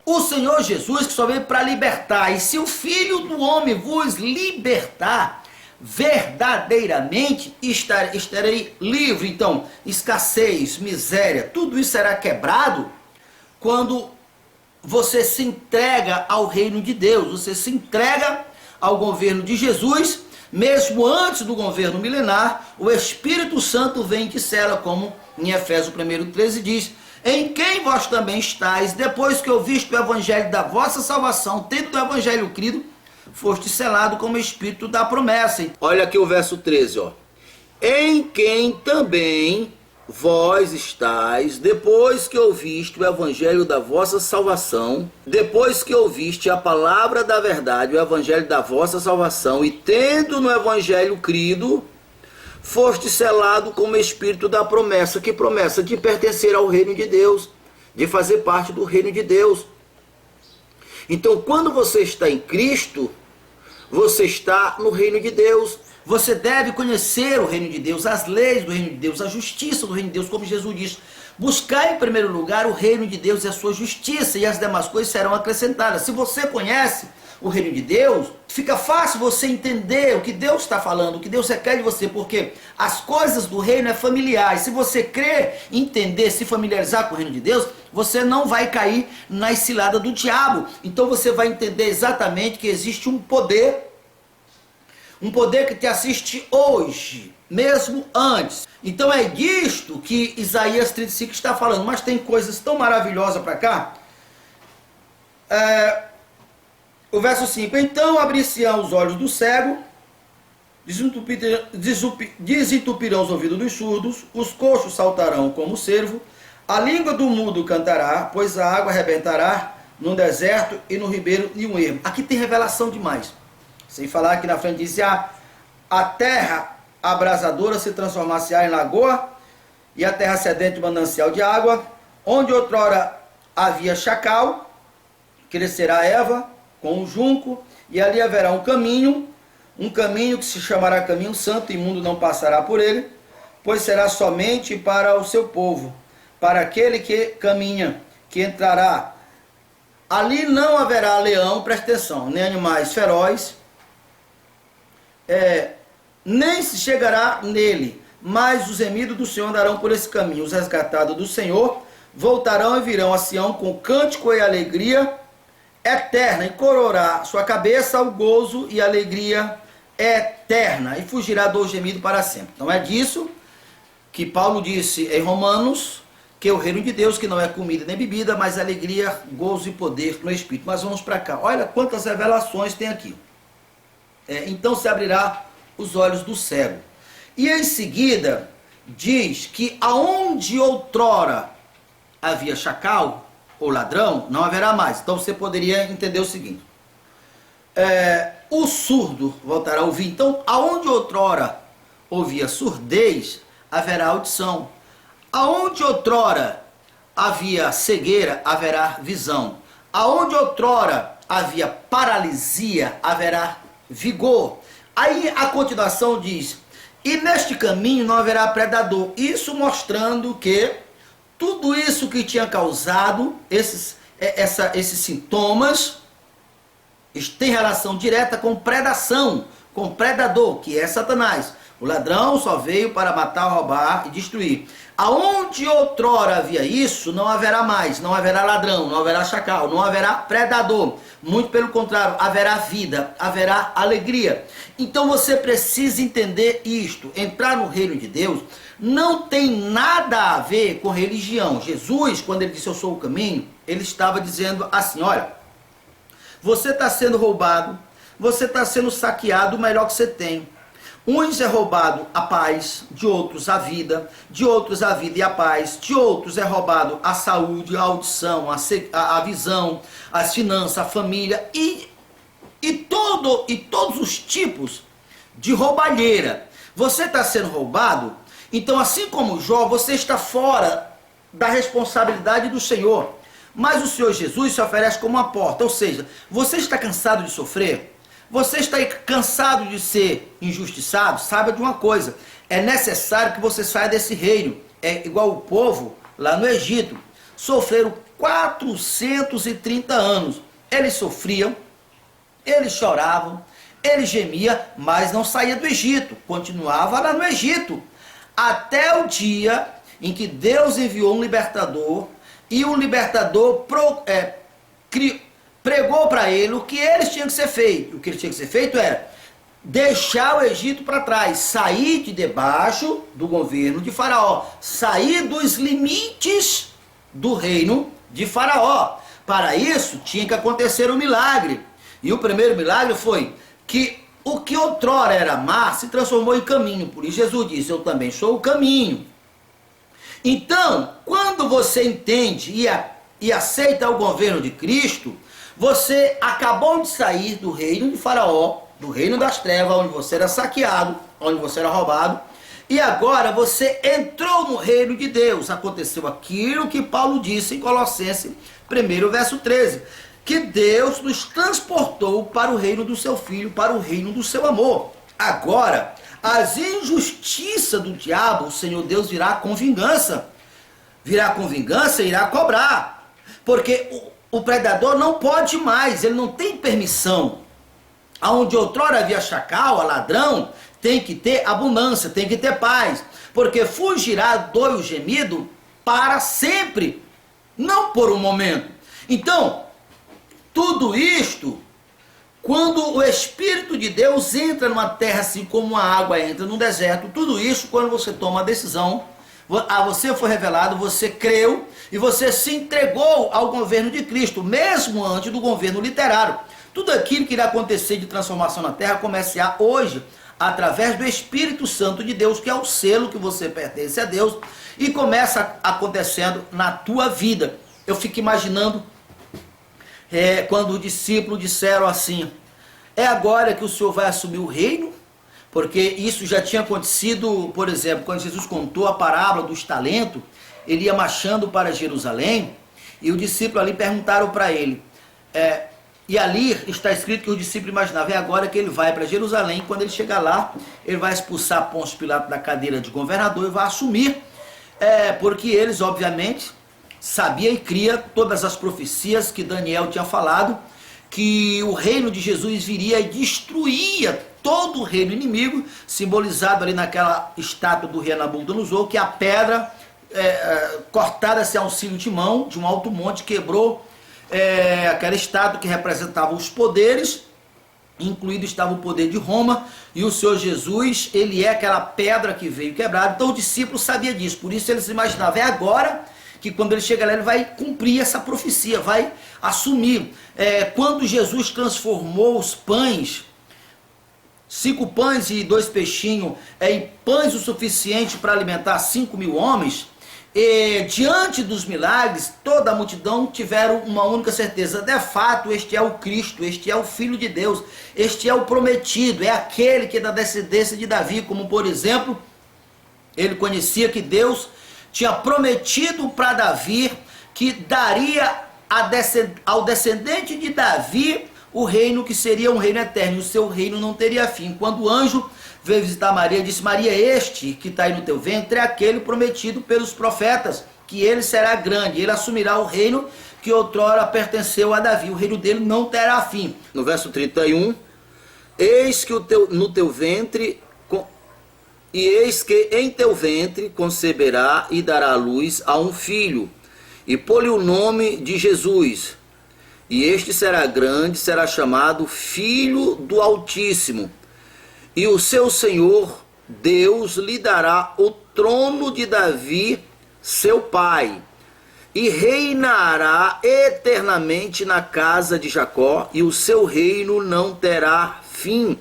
O Senhor Jesus que só veio para libertar. E se o Filho do Homem vos libertar, verdadeiramente estarei livre. Então, escassez, miséria, tudo isso será quebrado quando você se entrega ao reino de Deus. Você se entrega ao governo de Jesus. Mesmo antes do governo milenar, o Espírito Santo vem e te sela, como em Efésios 1:13 diz: em quem vós também estáis, depois que ouviste o evangelho da vossa salvação, tendo o evangelho crido, foste selado como Espírito da promessa. Olha aqui o verso 13, ó. Em quem também vós estáis, depois que ouviste o evangelho da vossa salvação, depois que ouviste a palavra da verdade, o evangelho da vossa salvação, e tendo no evangelho crido, foste selado como Espírito da promessa. Que promessa? De pertencer ao reino de Deus, de fazer parte do reino de Deus. Então, quando você está em Cristo, você está no reino de Deus. Você deve conhecer o reino de Deus, as leis do reino de Deus, a justiça do reino de Deus, como Jesus diz: buscar em primeiro lugar o reino de Deus e a sua justiça, e as demais coisas serão acrescentadas. Se você conhece o reino de Deus, fica fácil você entender o que Deus está falando, o que Deus requer de você, porque as coisas do reino é familiar. E se você crer, entender, se familiarizar com o reino de Deus, você não vai cair na cilada do diabo. Então você vai entender exatamente que existe um poder que te assiste hoje, mesmo antes. Então é disto que Isaías 35 está falando. Mas tem coisas tão maravilhosas para cá. O verso 5: então abrir-se-ão os olhos do cego, desentupirão os ouvidos dos surdos, os coxos saltarão como o cervo, a língua do mudo cantará, pois a água arrebentará no deserto e no ribeiro de um ermo. Aqui tem revelação demais. Sem falar que na frente diz: a terra abrasadora se transformar-se-á em lagoa, e a terra sedente manancial de água, onde outrora havia chacal, crescerá erva com o junco, e ali haverá um caminho que se chamará caminho santo, e imundo não passará por ele, pois será somente para o seu povo, para aquele que caminha, que entrará. Ali não haverá leão, presta atenção, nem animais ferozes, nem se chegará nele, mas os remidos do Senhor andarão por esse caminho. Os resgatados do Senhor voltarão e virão a Sião com cântico e alegria eterna, e coroará sua cabeça o gozo e alegria eterna, e fugirá do gemido para sempre. Então é disso que Paulo disse em Romanos, que é o reino de Deus, que não é comida nem bebida, mas alegria, gozo e poder no Espírito. Mas vamos para cá, olha quantas revelações tem aqui. Então se abrirá os olhos do cego. E em seguida diz que aonde outrora havia chacal ou ladrão, não haverá mais. Então você poderia entender o seguinte: o surdo voltará a ouvir. Então aonde outrora ouvia surdez, haverá audição. Aonde outrora havia cegueira, haverá visão. Aonde outrora havia paralisia, haverá vigor. Aí a continuação diz: e neste caminho não haverá predador. Isso mostrando que tudo isso que tinha causado esses sintomas tem relação direta com predação, com predador, que é Satanás. O ladrão só veio para matar, roubar e destruir. Aonde outrora havia isso, não haverá mais. Não haverá ladrão, não haverá chacal, não haverá predador. Muito pelo contrário, haverá vida, haverá alegria. Então você precisa entender isto. Entrar no reino de Deus não tem nada a ver com religião. Jesus, quando ele disse eu sou o caminho, ele estava dizendo assim: olha, você está sendo roubado, você está sendo saqueado, o melhor que você tem. Uns é roubado a paz, de outros a vida, de outros a vida e a paz, de outros é roubado a saúde, a audição, a visão, as finanças, a família e todos os tipos de roubalheira. Você está sendo roubado, então assim como Jó, você está fora da responsabilidade do Senhor. Mas o Senhor Jesus se oferece como uma porta, ou seja, você está cansado de sofrer? Você está cansado de ser injustiçado? Saiba de uma coisa: é necessário que você saia desse reino. É igual o povo lá no Egito. sofreram 430 anos. Eles sofriam, eles choravam, eles gemiam, mas não saía do Egito, continuava lá no Egito, até o dia em que Deus enviou um libertador, e o libertador pregou para ele o que eles tinham que ser feito. O que tinha que ser feito era deixar o Egito para trás, sair de debaixo do governo de Faraó, sair dos limites do reino de Faraó. Para isso tinha que acontecer um milagre. E o primeiro milagre foi que o que outrora era mar se transformou em caminho. Por isso Jesus disse: eu também sou o caminho. Então, quando você entende e aceita o governo de Cristo, você acabou de sair do reino de Faraó, do reino das trevas, onde você era saqueado, onde você era roubado, e agora você entrou no reino de Deus. Aconteceu aquilo que Paulo disse em Colossenses 1, verso 13, que Deus nos transportou para o reino do seu Filho, para o reino do seu amor. Agora, as injustiças do diabo, o Senhor Deus virá com vingança. Virá com vingança e irá cobrar. Porque o predador não pode mais, ele não tem permissão. Aonde outrora havia chacal, ladrão, tem que ter abundância, tem que ter paz. Porque fugirá a dor e o gemido para sempre, não por um momento. Então, tudo isto, quando o Espírito de Deus entra numa terra assim como a água entra num deserto, tudo isso quando você toma a decisão, a você foi revelado, você creu e você se entregou ao governo de Cristo, mesmo antes do governo literário. Tudo aquilo que irá acontecer de transformação na terra começa hoje, através do Espírito Santo de Deus, que é o selo que você pertence a Deus, e começa acontecendo na tua vida. Eu fico imaginando quando os discípulos disseram assim: é agora que o Senhor vai assumir o reino? Porque isso já tinha acontecido, por exemplo, quando Jesus contou a parábola dos talentos, ele ia marchando para Jerusalém, e os discípulos ali perguntaram para ele, e ali está escrito que os discípulos imaginavam: é agora que ele vai para Jerusalém, e quando ele chegar lá, ele vai expulsar Pôncio Pilato da cadeira de governador e vai assumir, porque eles, obviamente, sabiam e criam todas as profecias que Daniel tinha falado, que o reino de Jesus viria e destruía todo o reino inimigo, simbolizado ali naquela estátua do rei Nabucodonosor, que a pedra cortada-se ao auxílio de mão, de um alto monte, quebrou aquela estátua que representava os poderes, incluído estava o poder de Roma, e o Senhor Jesus, ele é aquela pedra que veio quebrada. Então o discípulo sabia disso, por isso eles imaginavam: é agora que quando ele chega lá, ele vai cumprir essa profecia, vai assumir. Quando Jesus transformou os pães, 5 pães e 2 peixinhos, em pães o suficiente para alimentar 5.000 homens, diante dos milagres, toda a multidão tiveram uma única certeza: de fato, este é o Cristo, este é o Filho de Deus, este é o prometido, é aquele que é da descendência de Davi. Como, por exemplo, ele conhecia que Deus tinha prometido para Davi que daria ao descendente de Davi o reino que seria um reino eterno, e o seu reino não teria fim. Quando o anjo veio visitar Maria, disse: Maria, este que está aí no teu ventre é aquele prometido pelos profetas, que ele será grande, ele assumirá o reino que outrora pertenceu a Davi, o reino dele não terá fim. No verso 31, eis que no teu ventre, e eis que em teu ventre conceberá e dará à luz a um filho, e pô-lhe o nome de Jesus. E este será grande, será chamado Filho do Altíssimo. E o seu Senhor, Deus, lhe dará o trono de Davi, seu pai, e reinará eternamente na casa de Jacó, e o seu reino não terá fim.